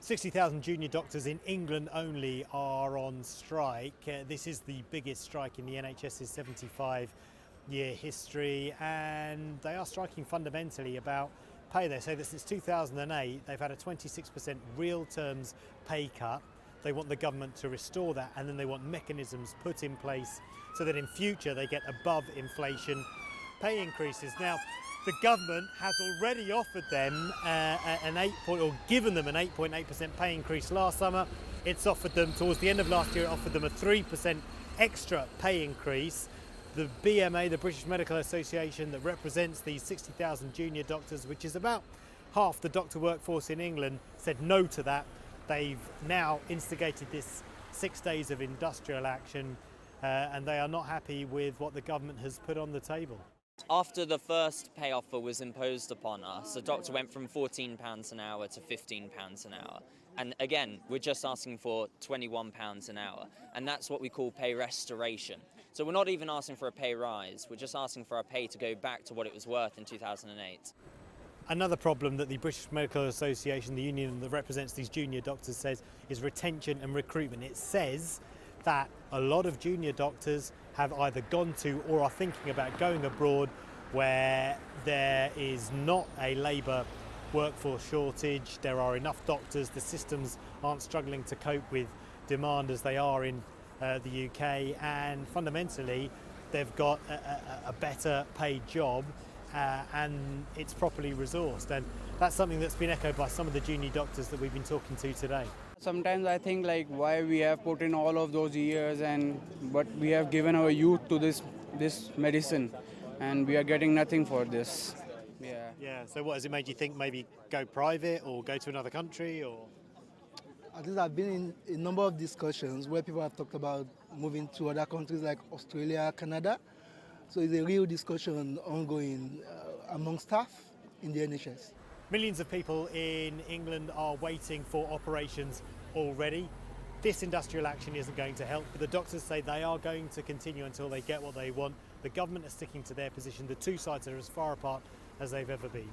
60,000 junior doctors in England only are on strike. This is the biggest strike in the NHS's 75-year history, and they are striking fundamentally about pay. They say that since 2008 they've had a 26% real terms pay cut. They want the government to restore that, and then they want mechanisms put in place so that in future they get above inflation pay increases. Now, the government has already offered them given them an 8.8% pay increase last summer. It's offered them, towards the end of last year, it offered them a 3% extra pay increase. The BMA, the British Medical Association, that represents these 60,000 junior doctors, which is about half the doctor workforce in England, said no to that. They've now instigated this 6 days of industrial action, and they are not happy with what the government has put on the table. After the first pay offer was imposed upon us, the doctor went from £14 an hour to £15 an hour. And again, we're just asking for £21 an hour. And that's what we call pay restoration. So we're not even asking for a pay rise, we're just asking for our pay to go back to what it was worth in 2008. Another problem that the British Medical Association, the union that represents these junior doctors, says is retention and recruitment. It says that a lot of junior doctors have either gone to or are thinking about going abroad where there is not a labour workforce shortage, there are enough doctors, the systems aren't struggling to cope with demand as they are in the UK, and fundamentally they've got a better paid job and it's properly resourced, and that's something that's been echoed by some of the junior doctors that we've been talking to today. Sometimes I think like why we have put in all of those years but we have given our youth to this medicine and we are getting nothing for this. Yeah, so what has it made you think maybe go private or go to another country? Or at least I've been in a number of discussions where people have talked about moving to other countries like Australia, Canada. So it's a real discussion ongoing among staff in the NHS. Millions of people in England are waiting for operations already. This industrial action isn't going to help, but the doctors say they are going to continue until they get what they want. The government is sticking to their position. The two sides are as far apart as they've ever been.